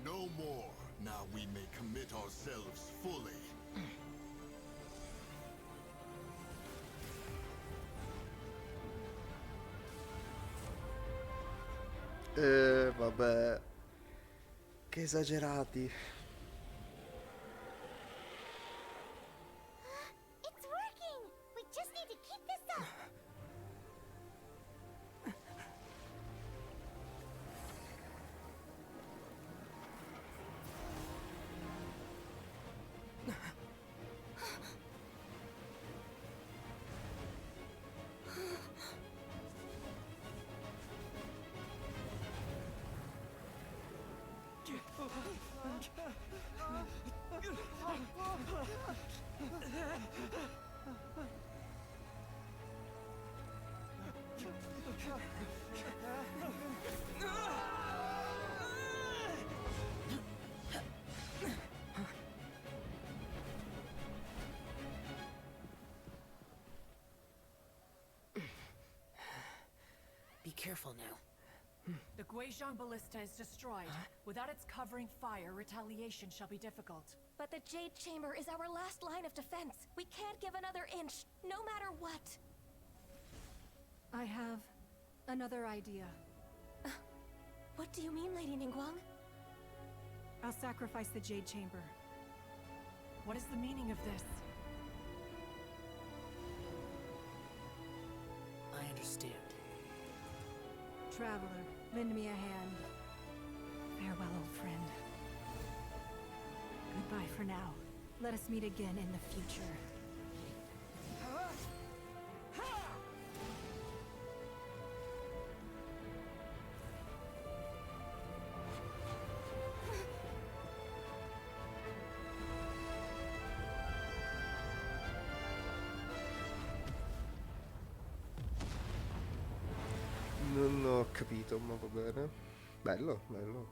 no more. Now we may commit ourselves fully. Vabbè. Che esagerati. It's working! We just need to keep this up! Be careful now. The Guizhong ballista is destroyed. Without its covering fire, retaliation shall be difficult. But the Jade Chamber is our last line of defense. We can't give another inch, no matter what. I have another idea. What do you mean, Lady Ningguang? I'll sacrifice the Jade Chamber. What is the meaning of this? I understand. Traveler, lend me a hand. Farewell, old friend. Goodbye for now. Let us meet again in the future. Non ho capito, ma va bene. Bello, bello.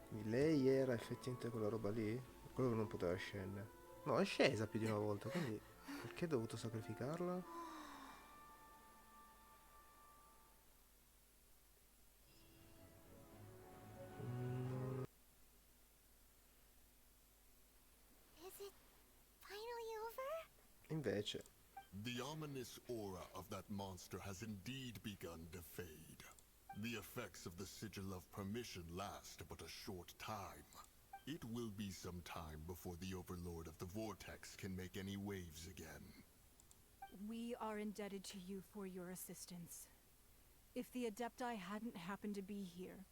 Quindi lei era effettivamente quella roba lì? Quello che non poteva scendere. No, è scesa più di una volta, quindi perché ho dovuto sacrificarla? Is it finally over? Invece. The ominous aura of that monster has indeed begun to fade. The effects of the Sigil of Permission last but a short time. It will be some time before the Overlord of the Vortex can make any waves again. We are indebted to you for your assistance. If the Adepti hadn't happened to be here,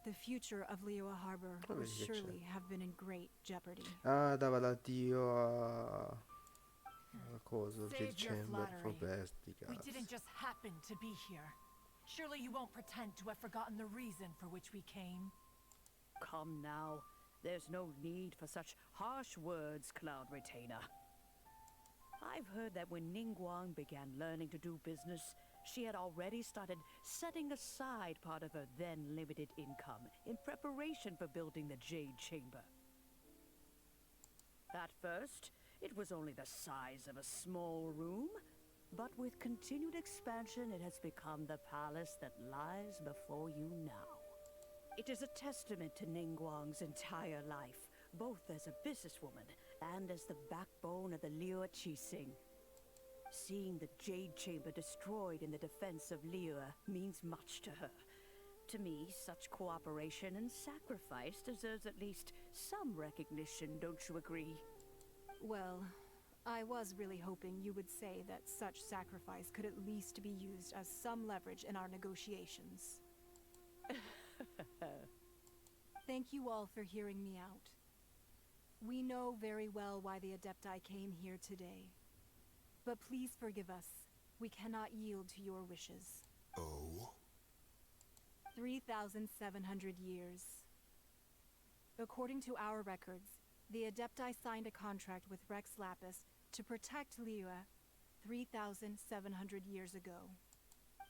the future of Liyue Harbor would surely have been in great jeopardy. Ah, dava l'addio a... cosa, Save your Chamber for flattery. best di We cazzo. didn't just happen to be here. Surely you won't pretend to have forgotten the reason for which we came. Come now. There's no need for such harsh words, Cloud Retainer. I've heard that when Ningguang began learning to do business, she had already started setting aside part of her then limited income in preparation for building the Jade Chamber. At first, it was only the size of a small room, but with continued expansion it has become the palace that lies before you now. It is a testament to Ningguang's entire life, both as a businesswoman and as the backbone of the Liyue Qixing. Seeing the Jade Chamber destroyed in the defense of Liyue means much to her. To me, such cooperation and sacrifice deserves at least some recognition, don't you agree? Well, I was really hoping you would say that such sacrifice could at least be used as some leverage in our negotiations. Thank you all for hearing me out. We know very well why the Adepti came here today. But please forgive us. We cannot yield to your wishes. Oh? 3,700 years. According to our records, the Adepti signed a contract with Rex Lapis to protect Liyue 3,700 years ago.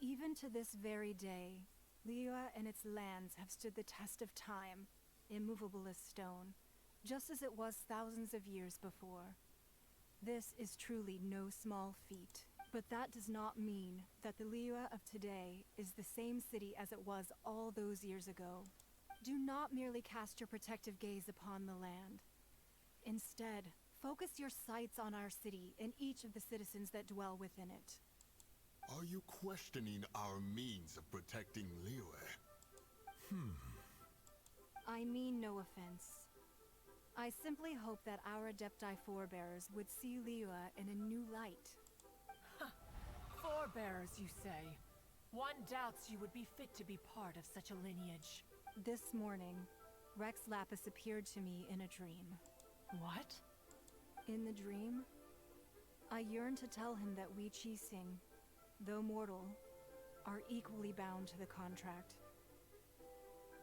Even to this very day, Liyue and its lands have stood the test of time, immovable as stone, just as it was thousands of years before. This is truly no small feat. But that does not mean that the Liyue of today is the same city as it was all those years ago. Do not merely cast your protective gaze upon the land. Instead, focus your sights on our city and each of the citizens that dwell within it. Are you questioning our means of protecting Liyue? I mean no offense. I simply hope that our Adepti forebears would see Liyue in a new light. Forebearers, you say? One doubts you would be fit to be part of such a lineage. This morning, Rex Lapis appeared to me in a dream. What? In the dream, I yearned to tell him that we Qixing, though mortal, are equally bound to the contract.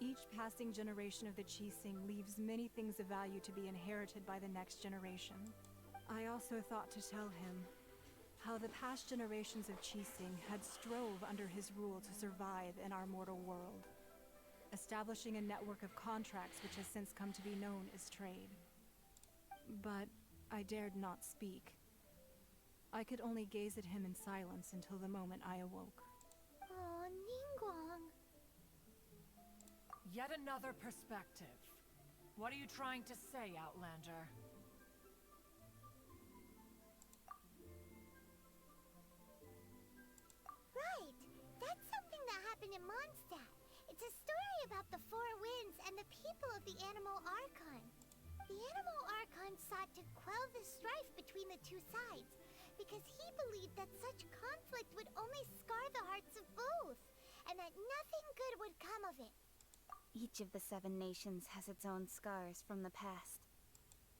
Each passing generation of the Qixing leaves many things of value to be inherited by the next generation. I also thought to tell him how the past generations of Qixing had strove under his rule to survive in our mortal world, establishing a network of contracts which has since come to be known as trade. But I dared not speak. I could only gaze at him in silence until the moment I awoke. Oh, Ningguang. Yet another perspective. What are you trying to say, Outlander? Right. That's something that happened in Mondstadt. It's a story about the Four Winds and the people of the Animal Archon. The Animal Archon sought to quell the strife between the two sides, because he believed that such conflict would only scar the hearts of both, and that nothing good would come of it. Each of the 7 nations has its own scars from the past.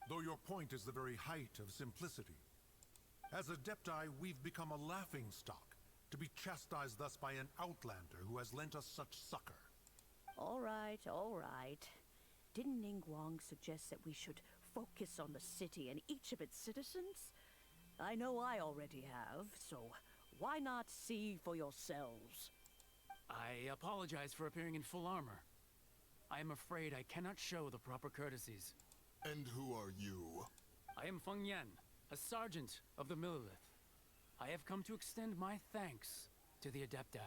Though your point is the very height of simplicity. As Adepti, we've become a laughingstock, to be chastised thus by an outlander who has lent us such succor. All right, all right. Didn't Ningguang suggest that we should focus on the city and each of its citizens? I know I already have, so why not see for yourselves? I apologize for appearing in full armor. I am afraid I cannot show the proper courtesies. And who are you? I am Feng Yan, a sergeant of the Millelith. I have come to extend my thanks to the Adepti.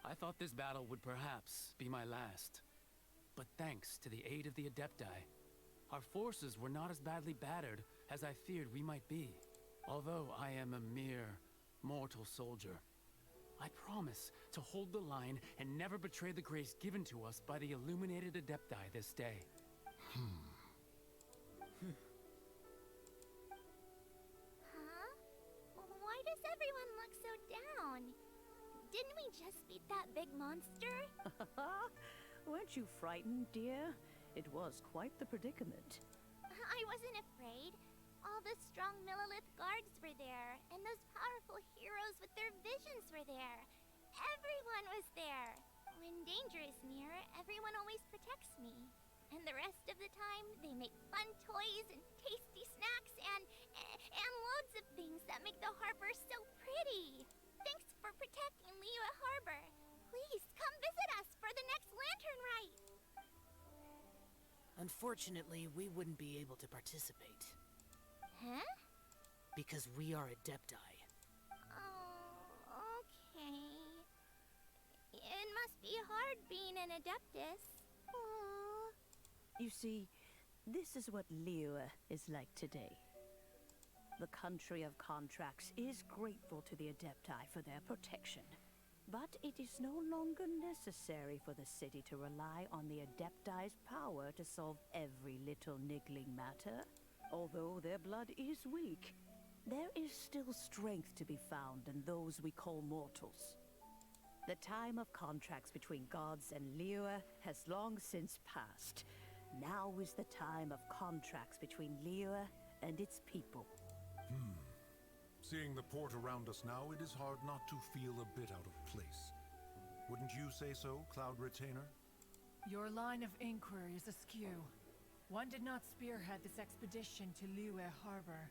I thought this battle would perhaps be my last. But thanks to the aid of the Adepti, our forces were not as badly battered as I feared we might be. Although I am a mere mortal soldier, I promise to hold the line and never betray the grace given to us by the illuminated Adepti this day. Huh? Why does everyone look so down? Didn't we just beat that big monster? Weren't you frightened, dear? It was quite the predicament. I wasn't afraid. All the strong Millelith guards were there, and those powerful heroes with their visions were there. Everyone was there. When danger is near, everyone always protects me. And the rest of the time, they make fun toys and tasty snacks and loads of things that make the harbor so pretty. Thanks for protecting Liyue Harbor. Please come visit us for the next lantern rite. Unfortunately, we wouldn't be able to participate. Huh? Because we are Adepti. Oh, okay. It must be hard being an Adeptus. Aww. You see, this is what Liyue is like today. The country of contracts is grateful to the Adepti for their protection. But it is no longer necessary for the city to rely on the Adepti's power to solve every little niggling matter. Although their blood is weak, there is still strength to be found in those we call mortals. The time of contracts between gods and Liyue has long since passed. Now is the time of contracts between Liyue and its people. Seeing the port around us now, it is hard not to feel a bit out of place. Wouldn't you say so, Cloud Retainer? Your line of inquiry is askew. One did not spearhead this expedition to Liyue Harbor.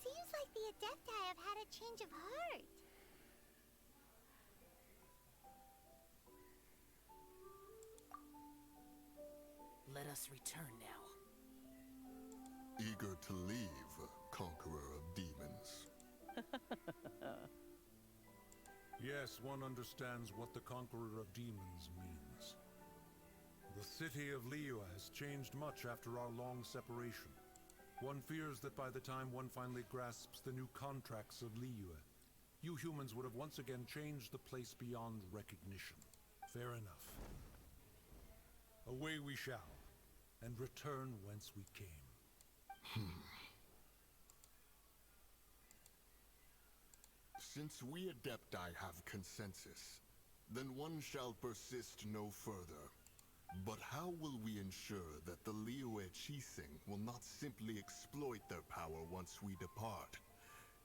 Seems like the Adepti have had a change of heart. Let us return now. Eager to leave, conqueror of demons. Yes, one understands what the Conqueror of Demons means. The city of Liyue has changed much after our long separation. One fears that by the time one finally grasps the new contracts of Liyue, you humans would have once again changed the place beyond recognition. Fair enough. Away we shall, and return whence we came. Since we Adepti have consensus, then one shall persist no further. But how will we ensure that the Liyue Chising will not simply exploit their power once we depart?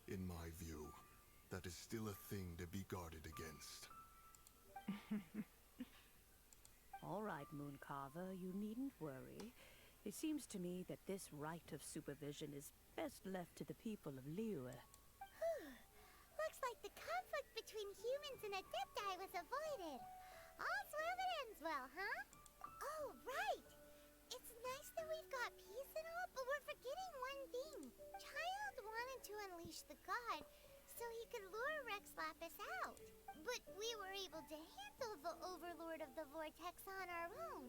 In my view, that is still a thing to be guarded against. All right, Mooncarver, you needn't worry. It seems to me that this right of supervision is best left to the people of Liyue. Looks like the conflict between humans and Adepti was avoided. All's well that ends well, huh? Oh, right! It's nice that we've got peace and all, but we're forgetting one thing. Child wanted to unleash the god so he could lure Rex Lapis out. But we were able to handle the Overlord of the Vortex on our own.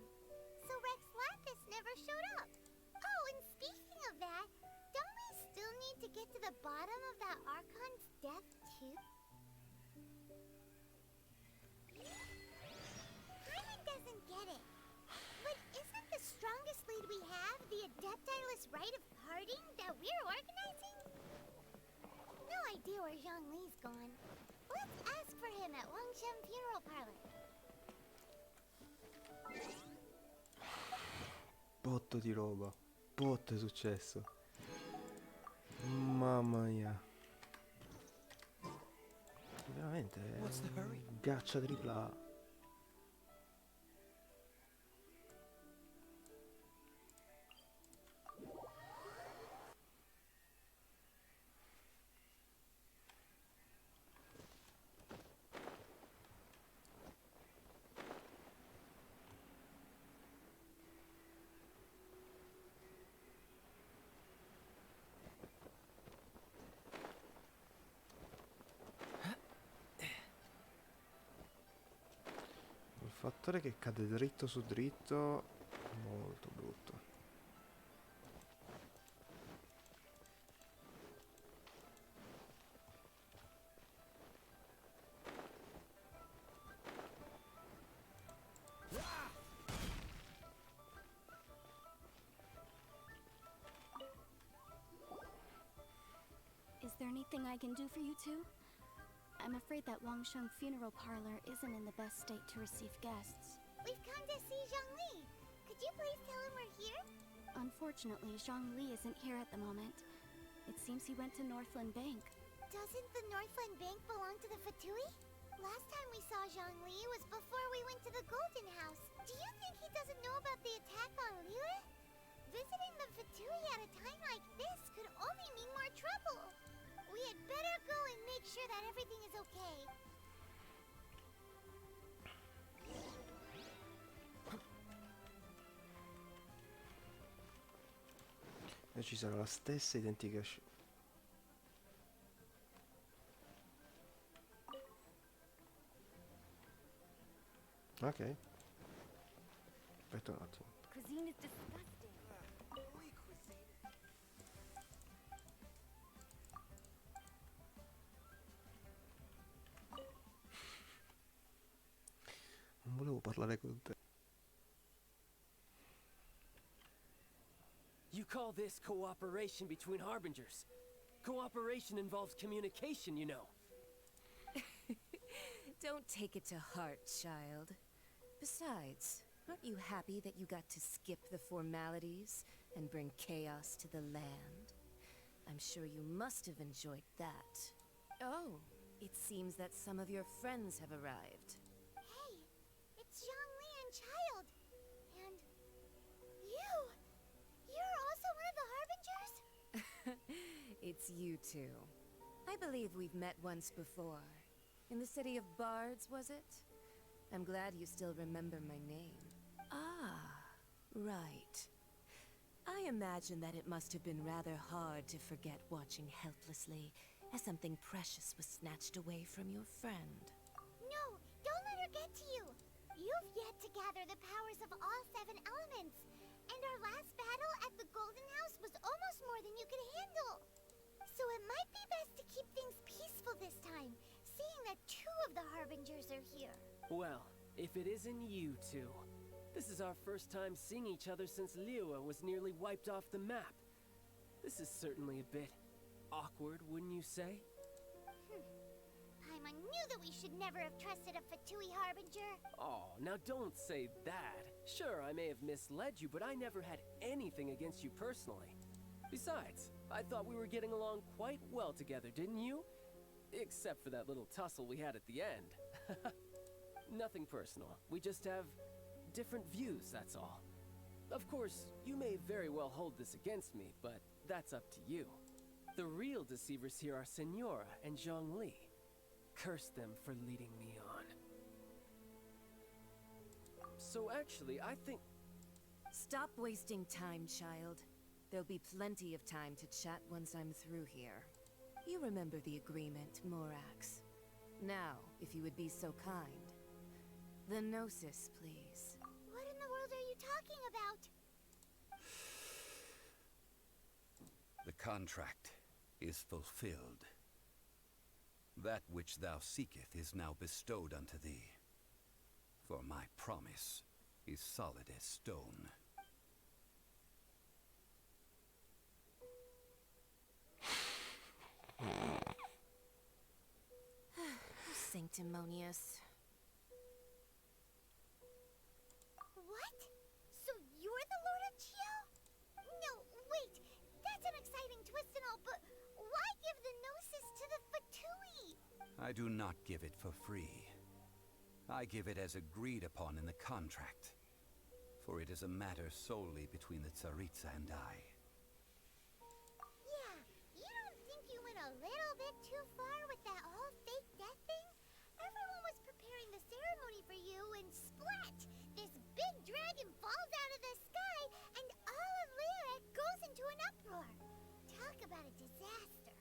So Rex Lapis never showed up. Oh, and speaking of that, don't we still need to get to the bottom of that Archon's death, too? Paimon doesn't get it. But isn't the strongest lead we have the Adepti-less rite of parting that we're organizing? No idea where Zhongli's gone. Let's ask for him at Wangshan Funeral Parlor. Botto di roba. Botto è successo. Mamma mia. Veramente gaccia tripla A. Il fattore che cade dritto su dritto molto brutto. Is there anything I can do for you two? I'm afraid that Wangsheng Funeral Parlor isn't in the best state to receive guests. We've come to see Zhongli. Could you please tell him we're here? Unfortunately, Zhongli isn't here at the moment. It seems he went to Northland Bank. Doesn't the Northland Bank belong to the Fatui? Last time we saw Zhongli was before we went to the Golden House. Do you think he doesn't know about the attack on Liyue? Visiting the Fatui at a time like this could only mean more trouble. We had better go and make sure that everything is okay. E ci sarà la stessa identica ok. Aspetta un attimo. Cuisine is disgusting. Non volevo parlare con te. You call this cooperation between Harbingers? Cooperation involves communication, you know. Don't take it to heart, child. Besides, aren't you happy that you got to skip the formalities and bring chaos to the land? I'm sure you must have enjoyed that. Oh, it seems that some of your friends have arrived. Hey, it's Zhongli and Child. And you! You're also one of the Harbingers? It's you two. I believe we've met once before. In the city of Bards, was it? I'm glad you still remember my name. Ah, right. I imagine that it must have been rather hard to forget watching helplessly as something precious was snatched away from your friend. get to you. You've yet to gather the powers of all 7 elements. And our last battle at the Golden House was almost more than you could handle. So it might be best to keep things peaceful this time, seeing that 2 of the Harbingers are here. Well, if it isn't you two. This is our first time seeing each other since Liyue was nearly wiped off the map. This is certainly a bit awkward, wouldn't you say? Paimon knew that we should never have trusted a Fatui Harbinger. Oh, now don't say that. Sure, I may have misled you, but I never had anything against you personally. Besides, I thought we were getting along quite well together, didn't you? Except for that little tussle we had at the end. Nothing personal. We just have different views, that's all. Of course, you may very well hold this against me, but that's up to you. The real deceivers here are Senora and Zhongli. Curse them for leading me on. So actually, I think... Stop wasting time, child. There'll be plenty of time to chat once I'm through here. You remember the agreement, Morax. Now, if you would be so kind. The Gnosis, please. What in the world are you talking about? The contract is fulfilled. That which thou seeketh is now bestowed unto thee. For my promise is solid as stone. Sanctimonious. What? So you're the Lord of Chio? No, wait. That's an exciting twist and all, but why give the Gnosis to the Fatui? I do not give it for free. I give it as agreed upon in the contract. For it is a matter solely between the Tsaritsa and I. Yeah, you don't think you went a little bit too far with that whole fake death thing? Everyone was preparing the ceremony for you, and splat! This big dragon falls out of the sky, and all of Lyric goes into an uproar. Talk about a disaster.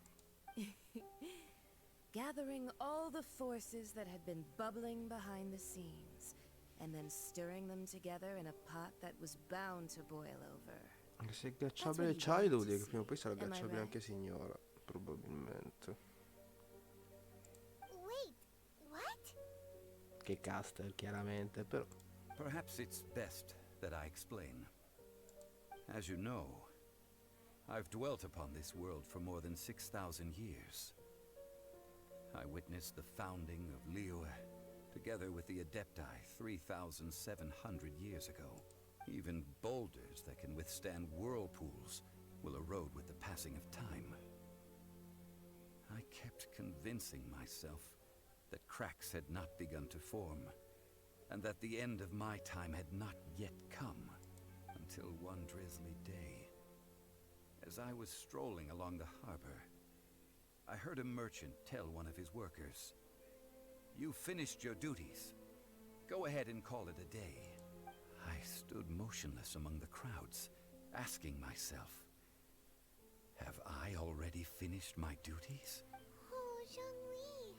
Gathering all the forces that had been bubbling behind the scenes, and then stirring them together in a pot that was bound to boil over. Anche se è ghiacciabile Chai, devo dire che prima o poi sarà ghiacciabile anche Signora, probabilmente. Wait, what? Che caster, chiaramente, però. Perhaps it's best that I explain. As you know, I've dwelt upon this world for more than 6,000 years. I witnessed the founding of Liyue, together with the Adepti 3,700 years ago. Even boulders that can withstand whirlpools will erode with the passing of time. I kept convincing myself that cracks had not begun to form, and that the end of my time had not yet come, until one drizzly day. As I was strolling along the harbor, I heard a merchant tell one of his workers, "You finished your duties. Go ahead and call it a day." I stood motionless among the crowds, asking myself, have I already finished my duties? Oh, Zhongli.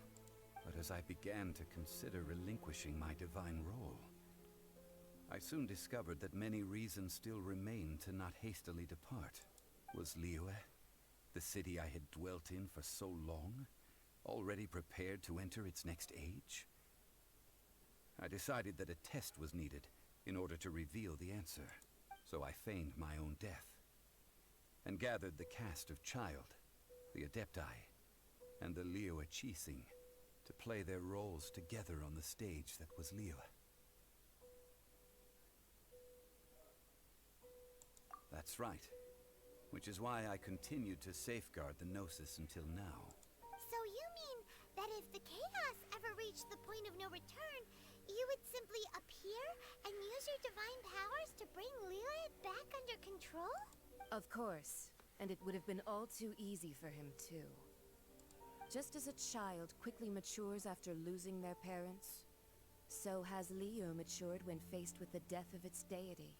But as I began to consider relinquishing my divine role, I soon discovered that many reasons still remained to not hastily depart. Was Liyue, the city I had dwelt in for so long, already prepared to enter its next age? I decided that a test was needed in order to reveal the answer, so I feigned my own death, and gathered the cast of Child, the Adepti, and the Liyue Chising to play their roles together on the stage that was Liyue. That's right. Which is why I continued to safeguard the Gnosis until now. So you mean that if the chaos ever reached the point of no return, you would simply appear and use your divine powers to bring Liyue back under control? Of course, and it would have been all too easy for him too. Just as a child quickly matures after losing their parents, so has Liyue matured when faced with the death of its deity.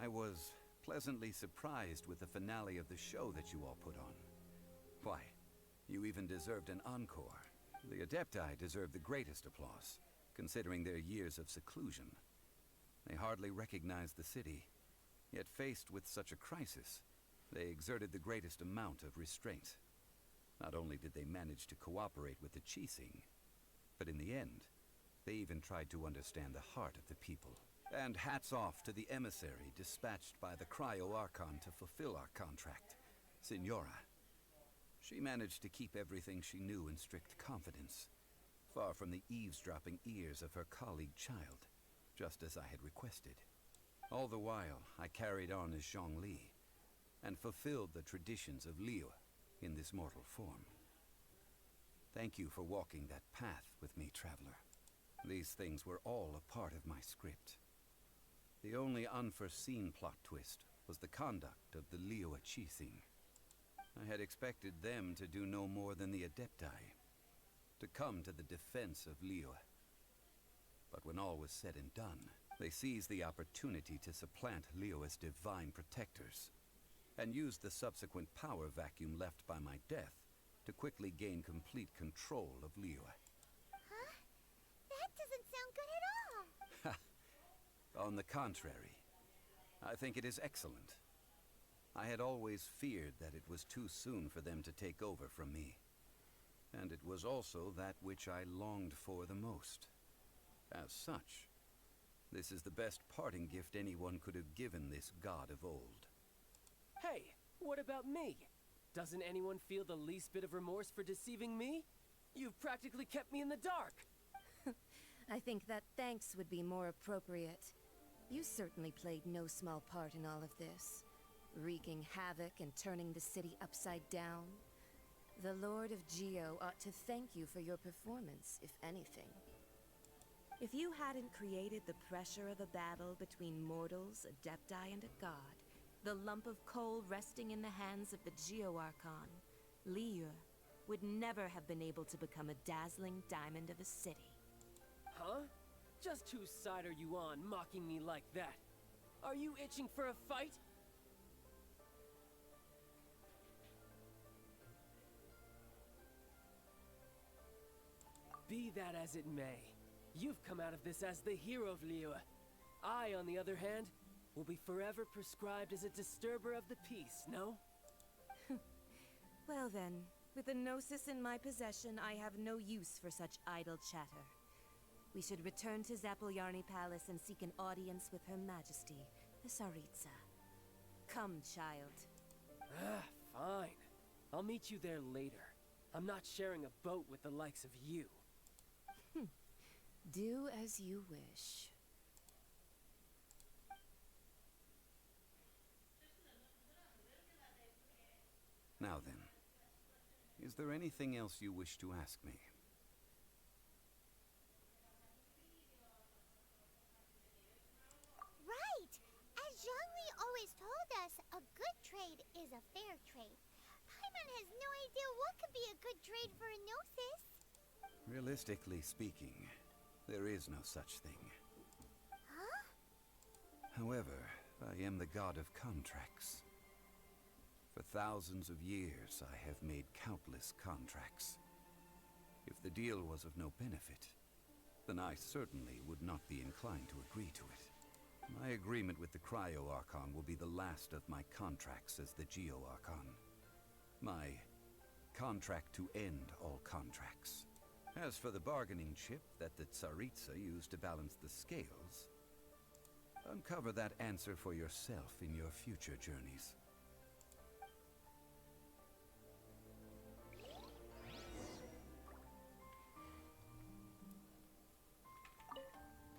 I was pleasantly surprised with the finale of the show that you all put on. Why, you even deserved an encore. The Adepti deserve the greatest applause. considering their years of seclusion. They hardly recognized the city, yet faced with such a crisis, they exerted the greatest amount of restraint. Not only did they manage to cooperate with the Qixing, but in the end, they even tried to understand the heart of the people. And hats off to the emissary dispatched by the Cryo-Archon to fulfill our contract, Signora. She managed to keep everything she knew in strict confidence, far from the eavesdropping ears of her colleague child, just as I had requested. All the while, I carried on as Zhongli, and fulfilled the traditions of Liyue in this mortal form. Thank you for walking that path with me, traveler. These things were all a part of my script. The only unforeseen plot twist was the conduct of the Liyue Qixing. I had expected them to do no more than the Adepti, to come to the defense of Liyue. But when all was said and done, they seized the opportunity to supplant Liyue as divine protectors, and used the subsequent power vacuum left by my death to quickly gain complete control of Liyue. Huh? That doesn't sound good at all. On the contrary, I think it is excellent. I had always feared that it was too soon for them to take over from me, and it was also that which I longed for the most. As such, this is the best parting gift anyone could have given this god of old. Hey, what about me? Doesn't anyone feel the least bit of remorse for deceiving me? You've practically kept me in the dark! I think that thanks would be more appropriate. You certainly played no small part in all of this, wreaking havoc and turning the city upside down. The Lord of Geo ought to thank you for your performance, if anything. If you hadn't created the pressure of a battle between mortals, Adepti, and a god, the lump of coal resting in the hands of the Geo-Archon, Liyue, would never have been able to become a dazzling diamond of a city. Huh? Just whose side are you on, mocking me like that? Are you itching for a fight? Be that as it may, you've come out of this as the hero of Liyue. I, on the other hand, will be forever prescribed as a disturber of the peace, no? Well then, with the Gnosis in my possession, I have no use for such idle chatter. We should return to Zapoljarny Palace and seek an audience with Her Majesty, the Tsaritsa. Come, child. Ah, fine. I'll meet you there later. I'm not sharing a boat with the likes of you. Do as you wish. Now then, is there anything else you wish to ask me? Right! As Zhongli always told us, a good trade is a fair trade. Paimon has no idea what could be a good trade for a Gnosis. Realistically speaking, there is no such thing. Huh? However, I am the god of contracts. For thousands of years, I have made countless contracts. If the deal was of no benefit, then I certainly would not be inclined to agree to it. My agreement with the Cryo-Archon will be the last of my contracts as the Geo-Archon. My contract to end all contracts. As for the bargaining chip that the Tsaritsa used to balance the scales, uncover that answer for yourself in your future journeys.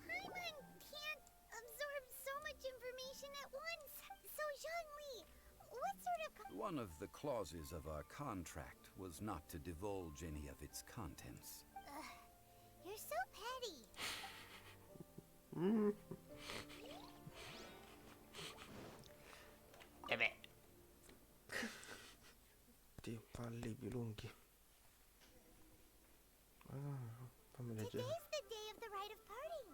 Paimon can't absorb so much information at once. So Zhongli, what sort of... One of the clauses of our contract was not to divulge any of its contents. You're so petty. Ti palli più lunghi. Fammi leggere. Today's the day of the rite of parting.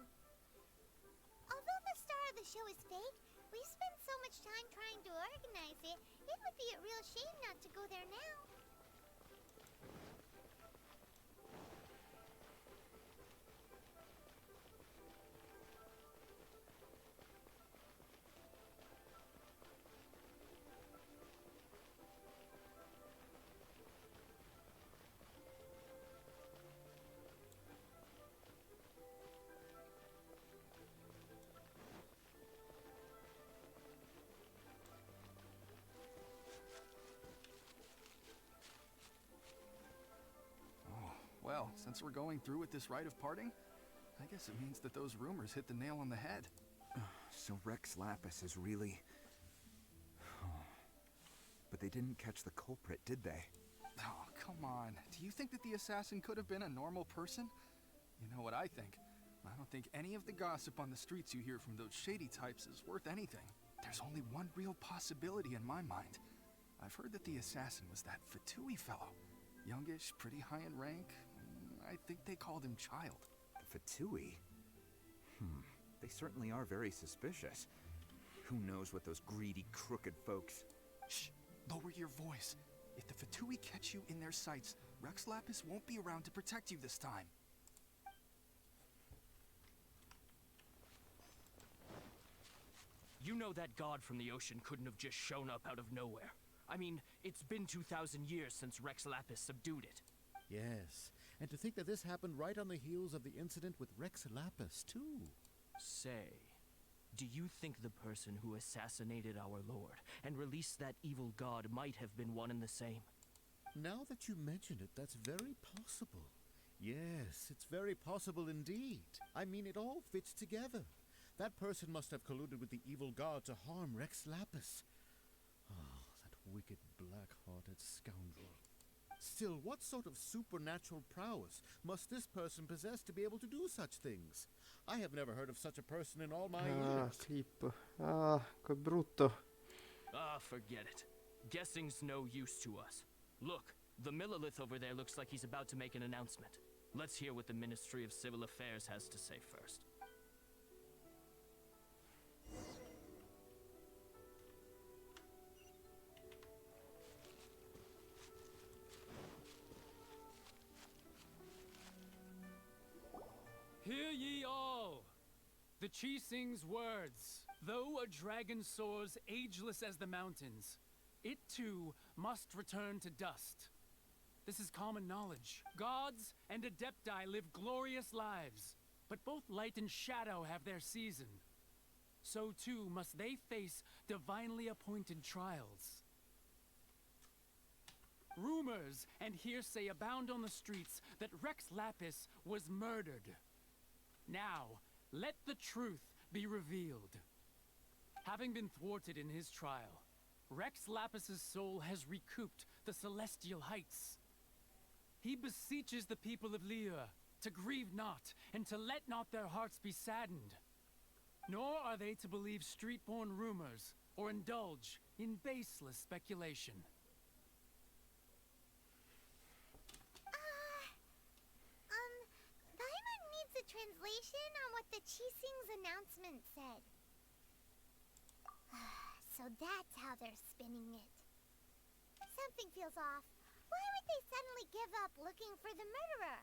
Although the star of the show is fake, we spent so much time trying to organize it, it would be a real shame not to go there now. Since we're going through with this rite of parting, I guess it means that those rumors hit the nail on the head. So Rex Lapis is really... But they didn't catch the culprit, did they? Oh, come on. Do you think that the assassin could have been a normal person? You know what I think? I don't think any of the gossip on the streets you hear from those shady types is worth anything. There's only one real possibility in my mind. I've heard that the assassin was that Fatui fellow. Youngish, pretty high in rank. I think they called him Child. Fatui? They certainly are very suspicious. Who knows what those greedy, crooked folks... Shh! Lower your voice. If the Fatui catch you in their sights, Rex Lapis won't be around to protect you this time. You know that god from the ocean couldn't have just shown up out of nowhere. I mean, it's been 2,000 years since Rex Lapis subdued it. Yes, and to think that this happened right on the heels of the incident with Rex Lapis, too. Say, do you think the person who assassinated our lord and released that evil god might have been one and the same? Now that you mention it, that's very possible. Yes, it's very possible indeed. I mean, it all fits together. That person must have colluded with the evil god to harm Rex Lapis. Oh, that wicked, black-hearted scoundrel. Still, what sort of supernatural prowess must this person possess to be able to do such things? I have never heard of such a person in all my years. Clip. Che brutto. Forget it. Guessing's no use to us. Look, the Millilith over there looks like he's about to make an announcement. Let's hear what the Ministry of Civil Affairs has to say first. Hear ye all! The Qixing's words. Though a dragon soars ageless as the mountains, it too must return to dust. This is common knowledge. Gods and Adepti live glorious lives, but both light and shadow have their season. So too must they face divinely appointed trials. Rumors and hearsay abound on the streets that Rex Lapis was murdered. Now, let the truth be revealed. Having been thwarted in his trial, Rex Lapis's soul has recouped the celestial heights. He beseeches the people of Liyue to grieve not, and to let not their hearts be saddened. Nor are they to believe street-born rumors, or indulge in baseless speculation. Paimon needs a translation on what the Qixing's announcement said. So that's how they're spinning it. Something feels off. Why would they suddenly give up looking for the murderer?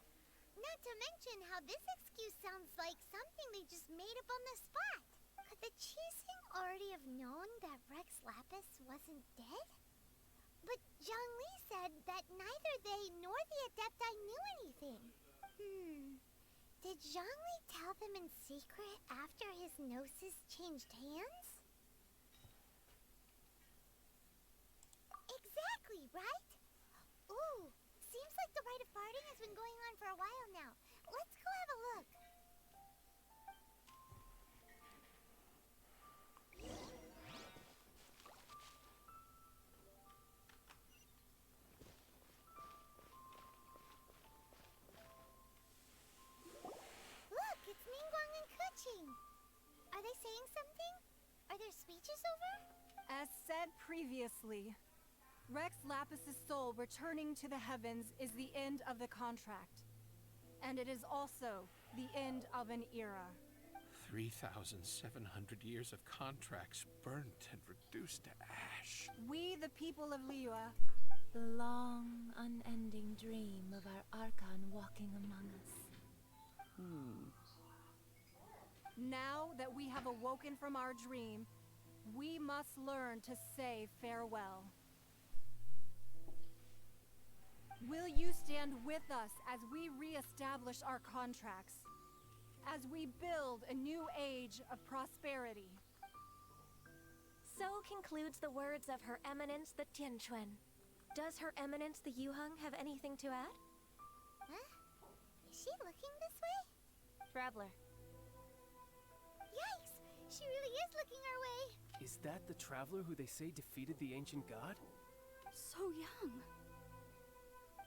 Not to mention how this excuse sounds like something they just made up on the spot. Could the Qixing already have known that Rex Lapis wasn't dead? But Zhongli said that neither they nor the Adepti knew anything. Did Zhongli tell them in secret after his gnosis changed hands? Exactly, right? Ooh, seems like the rite of parting has been going on for a while now. Let's go have a look. Look, it's Ningguang and Keqing. Are they saying something? Are their speeches over? As said previously, Rex Lapis's soul returning to the heavens is the end of the contract. And it is also the end of an era. 3,700 years of contracts burnt and reduced to ash. We, the people of Liyue, The long, unending dream of our Archon walking among us. Now that we have awoken from our dream, we must learn to say farewell. Will you stand with us as we re-establish our contracts? As we build a new age of prosperity? So concludes the words of Her Eminence the Tianquan. Does Her Eminence the Yuheng have anything to add? Huh? she looking this way? Traveler. Yikes! She really is looking our way. Is that the traveler who they say defeated the ancient god? So young.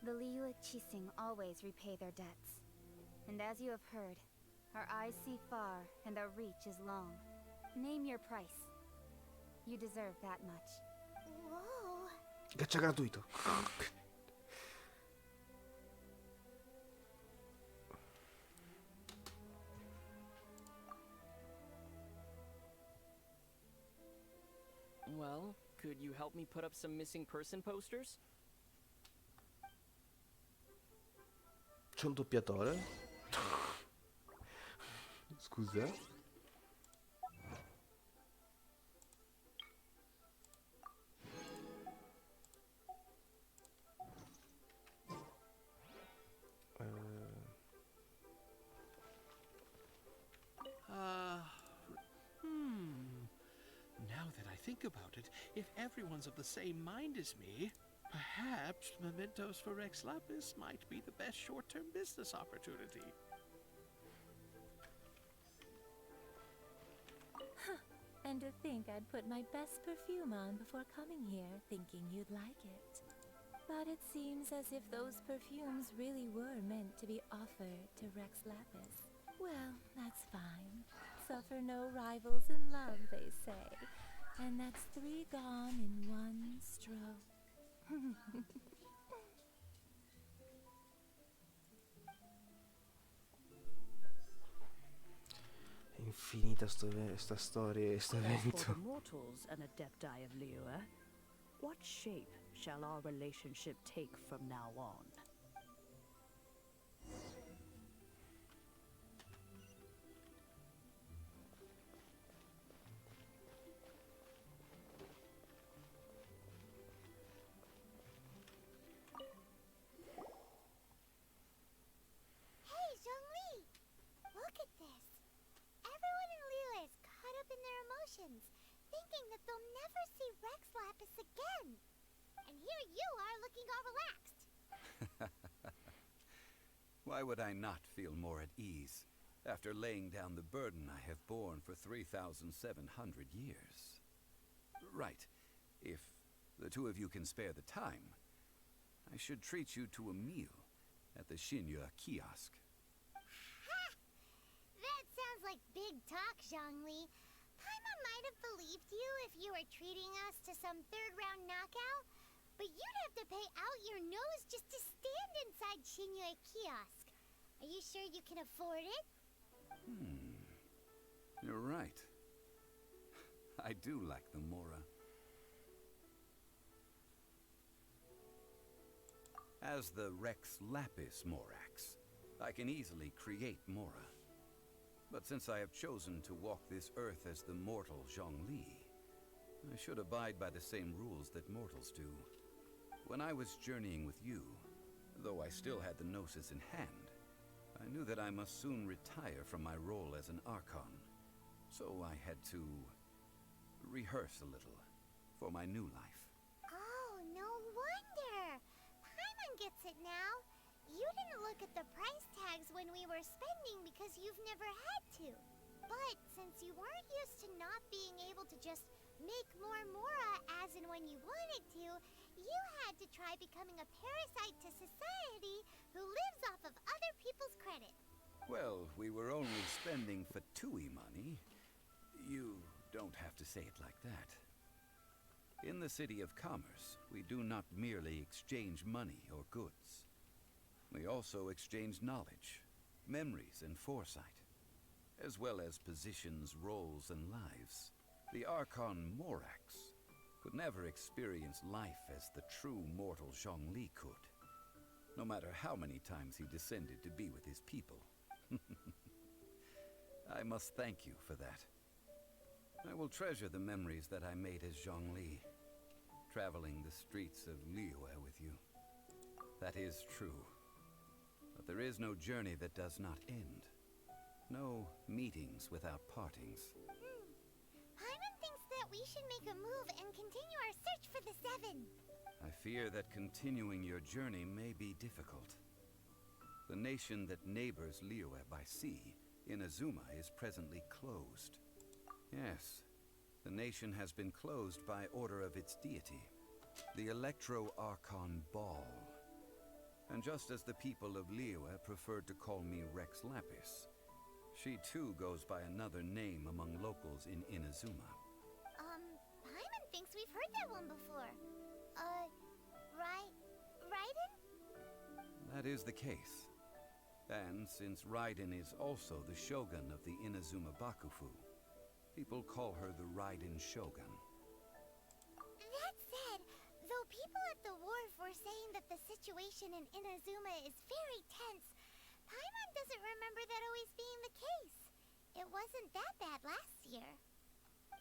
The Liyue Qixing always repay their debts. And as you have heard, our eyes see far and our reach is long. Name your price. You deserve that much. Whoa. Gacha gratuito. Well, could you help me put up some missing person posters? C'è un doppiatore? Scusa? Now that I think about it, if everyone's of the same mind as me, perhaps mementos for Rex Lapis might be the best short-term business opportunity. And to think I'd put my best perfume on before coming here, thinking you'd like it. But it seems as if those perfumes really were meant to be offered to Rex Lapis. Well, that's fine. Suffer no rivals in love, they say. And that's 3 gone in 1 stroke. È infinita sta storia e sto For the evento. mortals and adepti of Liyue, what shape shall our relationship take from now on? Hey, Zhongli! Look at this. Everyone in Liyue is caught up in their emotions, thinking that they'll never see Rex Lapis again. And here you are looking all relaxed. Why would I not feel more at ease after laying down the burden I have borne for 3,700 years? Right. If the two of you can spare the time, I should treat you to a meal at the Xinyu kiosk. Ha! That sounds like big talk, Zhongli. Paimon might have believed you if you were treating us to some third-round knockout, but you'd have to pay out your nose just to stand inside Xinyu kiosk. Are you sure you can afford it? You're right. I do like the Mora. As the Rex Lapis Morax, I can easily create Mora. But since I have chosen to walk this earth as the mortal Zhongli, I should abide by the same rules that mortals do. When I was journeying with you, though I still had the Gnosis in hand, I knew that I must soon retire from my role as an Archon. So I had to rehearse a little for my new life. Oh, no wonder. Paimon gets it now. You didn't look at the price tags when we were spending because you've never had to. But since you weren't used to not being able to just make more Mora as and when you wanted to, you had to try becoming a parasite to society who lives off of other people's credit. Well, we were only spending Fatui money. You don't have to say it like that. In the City of Commerce, we do not merely exchange money or goods. We also exchange knowledge, memories, and foresight, as well as positions, roles, and lives. The Archon Morax could never experience life as the true mortal Zhongli could, no matter how many times he descended to be with his people. I must thank you for that. I will treasure the memories that I made as Zhongli, traveling the streets of Liyue with you. That is true. But there is no journey that does not end. No meetings without partings. Paimon thinks that we should make a move and continue our search for the 7. I fear that continuing your journey may be difficult. The nation that neighbors Liyue by sea, Inazuma, is presently closed. Yes, the nation has been closed by order of its deity, the Electro-Archon Ball. And just as the people of Liyue preferred to call me Rex Lapis, she too goes by another name among locals in Inazuma. Paimon thinks we've heard that one before. Raiden? That is the case. And since Raiden is also the shogun of the Inazuma Bakufu, people call her the Raiden Shogun. That said, though people at the wharf were saying that the situation in Inazuma is very tense, Paimon doesn't remember that always being the case. It wasn't that bad last year.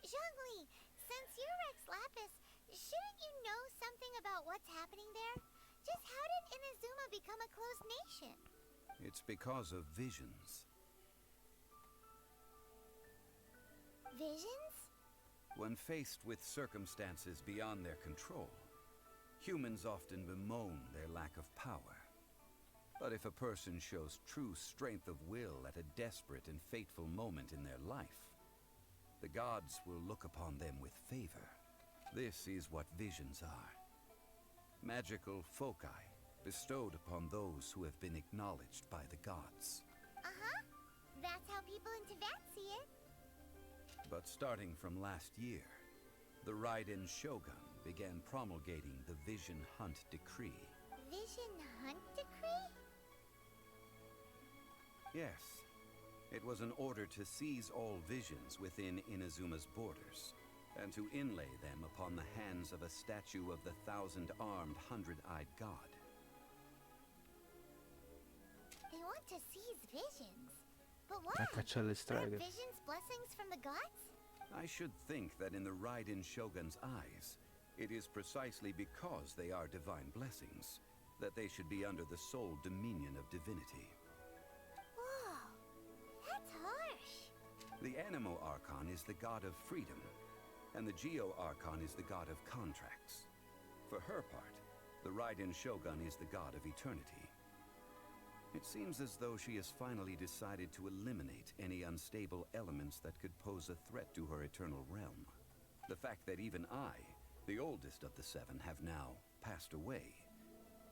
Zhongli, since you're Rex Lapis, shouldn't you know something about what's happening there? Just how did Inazuma become a closed nation? It's because of visions. Visions? When faced with circumstances beyond their control, humans often bemoan their lack of power. But if a person shows true strength of will at a desperate and fateful moment in their life, the gods will look upon them with favor. This is what visions are. Magical foci bestowed upon those who have been acknowledged by the gods. Uh-huh. That's how people in Teyvat see it. But starting from last year, the Raiden Shogun began promulgating the Vision Hunt Decree. Vision Hunt Decree? Yes. It was an order to seize all visions within Inazuma's borders, and to inlay them upon the hands of a statue of the 1,000-armed, 100-eyed god. They want to seize visions. But why? A caccia alle Are streghe. visions blessings from the gods? I should think that in the Raiden Shogun's eyes, it is precisely because they are divine blessings that they should be under the sole dominion of divinity. Whoa, that's harsh. The Animo Archon is the god of freedom, and the Geo Archon is the god of contracts. For her part, the Raiden Shogun is the god of eternity. It seems as though she has finally decided to eliminate any unstable elements that could pose a threat to her eternal realm. The fact that even I, the oldest of the seven, have now passed away,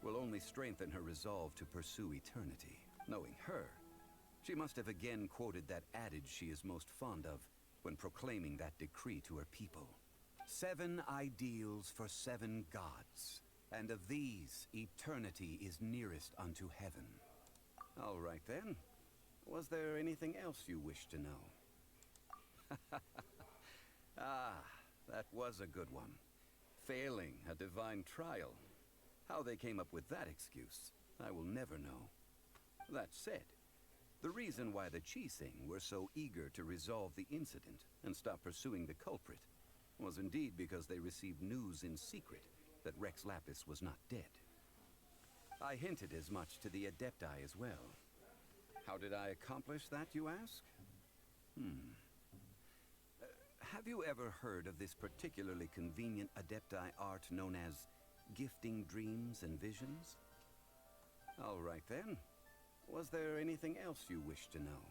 will only strengthen her resolve to pursue eternity. Knowing her, she must have again quoted that adage she is most fond of when proclaiming that decree to her people. 7 ideals for 7 gods, and of these, eternity is nearest unto heaven. All right then. Was there anything else you wish to know? Ah, that was a good one. Failing a divine trial. How they came up with that excuse, I will never know. That said, the reason why the Qixing were so eager to resolve the incident and stop pursuing the culprit was indeed because they received news in secret that Rex Lapis was not dead. I hinted as much to the Adepti as well. How did I accomplish that, you ask? Have you ever heard of this particularly convenient Adepti art known as gifting dreams and visions? All right then. Was there anything else you wish to know?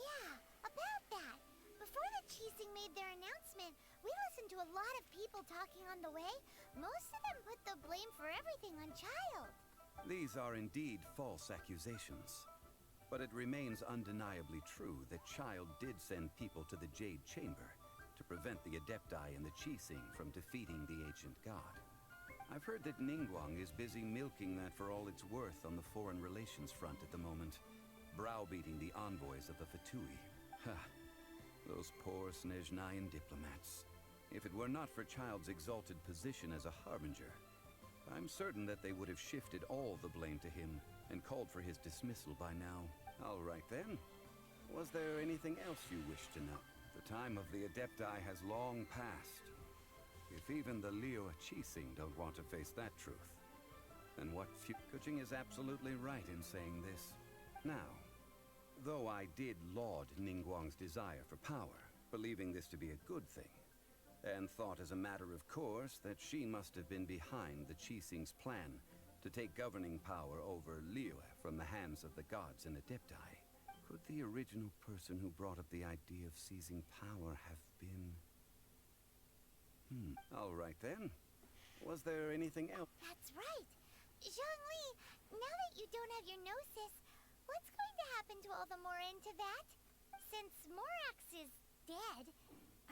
Yeah, about that. Before the Qixing made their announcement, we listened to a lot of people talking on the way. Most of them put the blame for everything on Child. These are indeed false accusations. But it remains undeniably true that Child did send people to the Jade Chamber to prevent the Adepti and the Qixing from defeating the ancient god. I've heard that Ningguang is busy milking that for all it's worth on the foreign relations front at the moment, browbeating the envoys of the Fatui. Ha! Those poor Snezhnayan diplomats. If it were not for Child's exalted position as a harbinger, I'm certain that they would have shifted all the blame to him and called for his dismissal by now. All right then. Was there anything else you wish to know? The time of the Adepti has long passed. If even the Liyue Qixing don't want to face that truth, then what Kuching is absolutely right in saying this. Now, though I did laud Ningguang's desire for power, believing this to be a good thing, and thought as a matter of course that she must have been behind the Qixing's plan to take governing power over Liyue from the hands of the gods and Adepti. Could the original person who brought up the idea of seizing power have been... All right then. Was there anything else? That's right. Zhongli, now that you don't have your gnosis, what's going to happen to all the Mora in Teyvat? Since Morax is dead,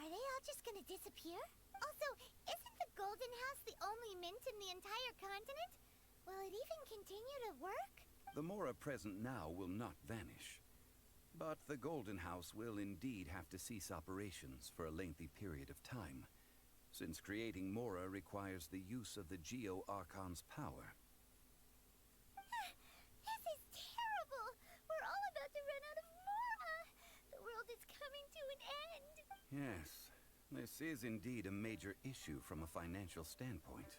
are they all just gonna disappear? Also, isn't the Golden House the only mint in the entire continent? Will it even continue to work? The Mora present now will not vanish. But the Golden House will indeed have to cease operations for a lengthy period of time, since creating Mora requires the use of the Geo-Archon's power. This is terrible! We're all about to run out of Mora! The world is coming to an end! Yes, this is indeed a major issue from a financial standpoint.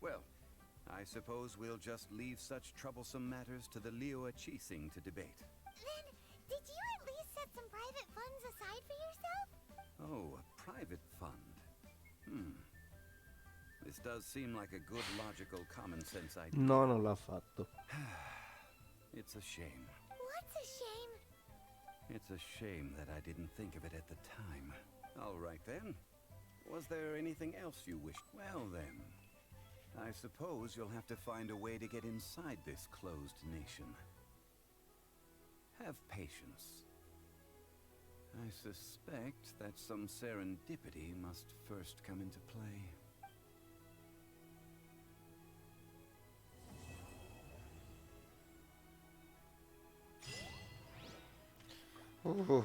Well, I suppose we'll just leave such troublesome matters to the Liyue Qixing to debate. Then, did you at least set some private funds aside for yourself? Oh, a private fund. This does seem like a good, logical, common-sense idea. No, non l'ha fatto. It's a shame. What's a shame? It's a shame that I didn't think of it at the time. All right, then. Was there anything else you wished? Well, then. I suppose you'll have to find a way to get inside this closed nation. Have patience. I suspect that some serendipity must first come into play. Oh.